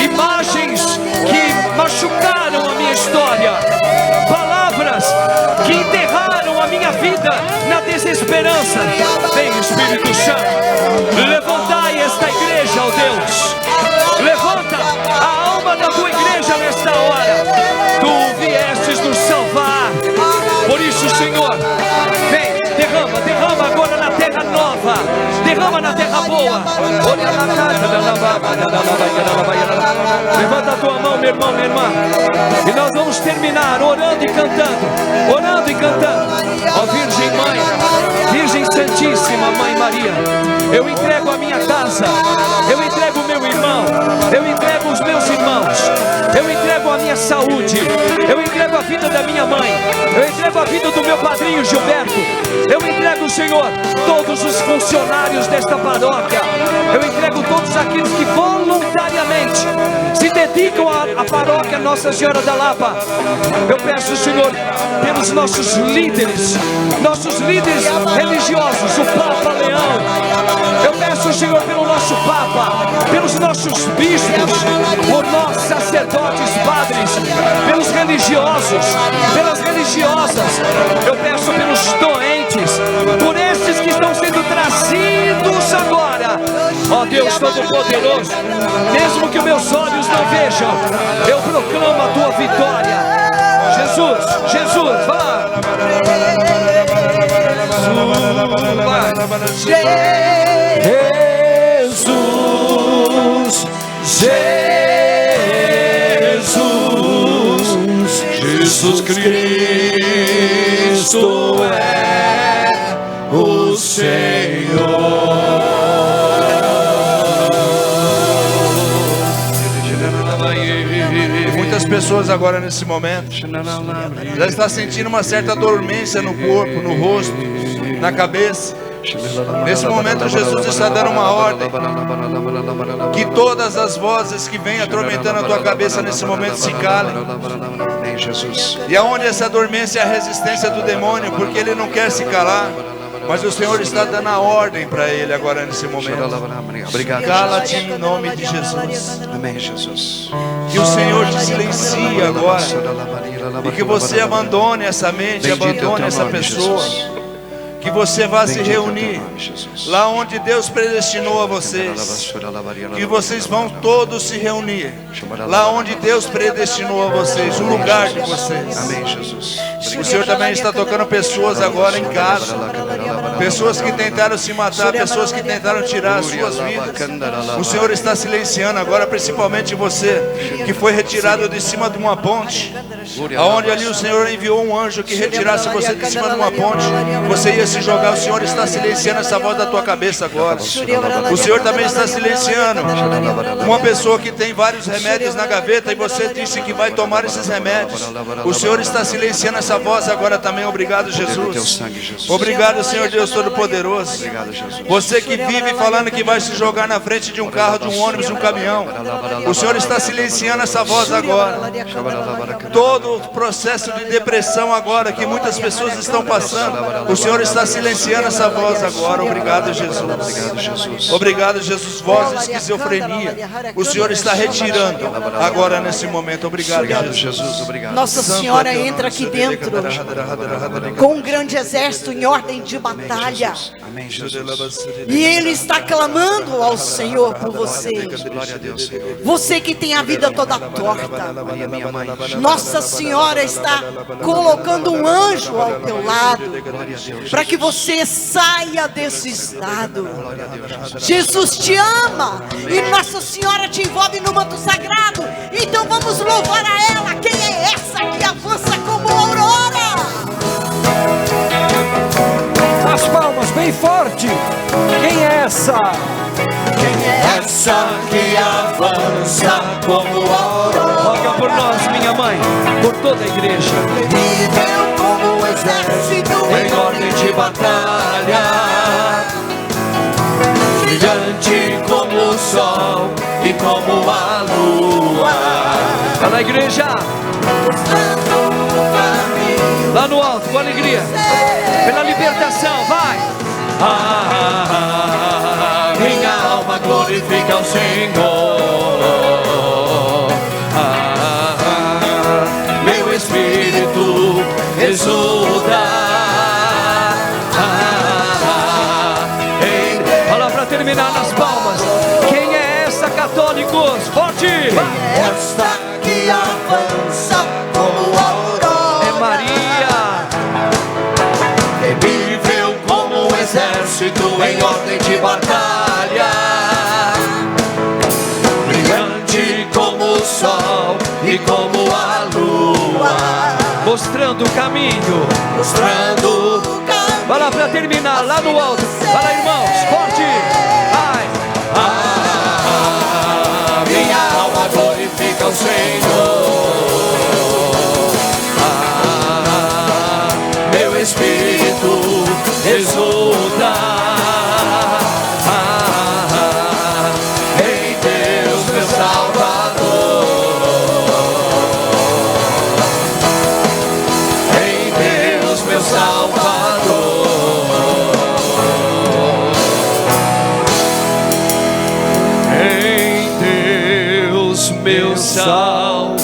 imagens que machucaram a minha história, palavras que enterraram a minha vida na desesperança. Vem, Espírito Santo, levantai esta igreja, ó Deus. Levanta a alma da tua igreja nesta hora. Tu viestes nos salvar. Por isso, Senhor, vem, derrama agora na terra nova, derrama na terra boa. Olha na casa. Levanta a tua mão, meu irmão, minha irmã, e nós vamos terminar orando e cantando, orando e cantando. Ó Virgem Mãe, Virgem Santíssima, Mãe Maria, eu entrego a minha casa, eu entrego o meu irmão, eu entrego os meus irmãos, eu entrego a minha saúde, eu entrego a vida da minha mãe, eu entrego a vida do meu padrinho Gilberto, eu entrego, Senhor, todos os funcionários desta paróquia, eu entrego todos aqueles que voluntariamente se dedicam à paróquia Nossa Senhora da Lapa. Eu peço, Senhor, pelos nossos líderes religiosos, o Papa Leão. Eu peço, Senhor, pelo nosso Papa, pelos nossos bispos, por nós sacerdotes, padres, pelos religiosos, pelas religiosas. Eu peço pelos doentes, por estes que estão sendo trazidos agora. Ó Deus Todo-Poderoso, mesmo que meus olhos não vejam, eu proclamo a tua vitória. Jesus, Jesus, vai. Jesus Cristo é o Senhor. Muitas pessoas agora nesse momento já está sentindo uma certa dormência no corpo, no rosto, na cabeça. Nesse momento Jesus está dando uma ordem que todas as vozes que vêm atormentando a tua cabeça nesse momento se calem. E aonde essa dormência é a resistência do demônio, porque ele não quer se calar, mas o Senhor está dando a ordem para ele agora nesse momento. Cala-te em nome de Jesus. Amém, Jesus. Que o Senhor te silencie agora e que você abandone essa mente, abandone essa pessoa. Que você vá se reunir lá onde Deus predestinou a vocês. Que vocês vão todos se reunir lá onde Deus predestinou a vocês, o lugar de vocês. Amém, Jesus. O Senhor também está tocando pessoas agora em casa. Pessoas que tentaram se matar, pessoas que tentaram tirar as suas vidas. O Senhor está silenciando agora, principalmente você que foi retirado de cima de uma ponte, aonde ali o Senhor enviou um anjo que retirasse você de cima de uma ponte. Você ia se jogar. O Senhor está silenciando essa voz da tua cabeça agora. O Senhor também está silenciando uma pessoa que tem vários remédios na gaveta e você disse que vai tomar esses remédios. O Senhor está silenciando essa voz agora também. Obrigado, Jesus. Obrigado, Senhor Deus Todo-Poderoso. Você que vive falando que vai se jogar na frente de um carro, de um ônibus, de um caminhão, o Senhor está silenciando essa voz agora. Todo o processo de depressão agora que muitas pessoas estão passando, o Senhor está silenciando essa voz agora. Obrigado, Jesus. Obrigado, Jesus. Voz de esquizofrenia, o Senhor está retirando agora nesse momento. Obrigado, Jesus. Nossa Senhora entra aqui dentro com um grande exército em ordem de batalha. E Ele está clamando ao Senhor por você. Você que tem a vida toda torta, Nossa Senhora está colocando um anjo ao teu lado para que você saia desse estado. Jesus te ama e Nossa Senhora te envolve no manto sagrado. Então vamos louvar a ela. Quem é essa que avança como aurora? As palmas bem forte. Quem é essa? Quem é essa que avança como aurora? Roga por nós, minha mãe, por toda a igreja. Terrível como um exército em ordem de batalha, brilhante como o sol e como a lua. Fala, igreja. Lá no alto, com alegria. Pela libertação, vai. Minha alma glorifica o Senhor. Meu espírito exulta. Fala pra terminar nas palmas. Quem é essa, católicos? Forte! Vai. Esta que avança como aurora. É Maria. Temível como um exército em ordem de batalha, brilhante como o sol e como a lua, Mostrando o caminho. mostrando o caminho. Vai lá pra terminar, lá no alto. Vai lá, irmãos, forte. Vai. Minha alma glorifica o Senhor. Meu espírito exulta em Deus, meu Salvador. Em Deus, meu Salvador. Em Deus, meu Salvador.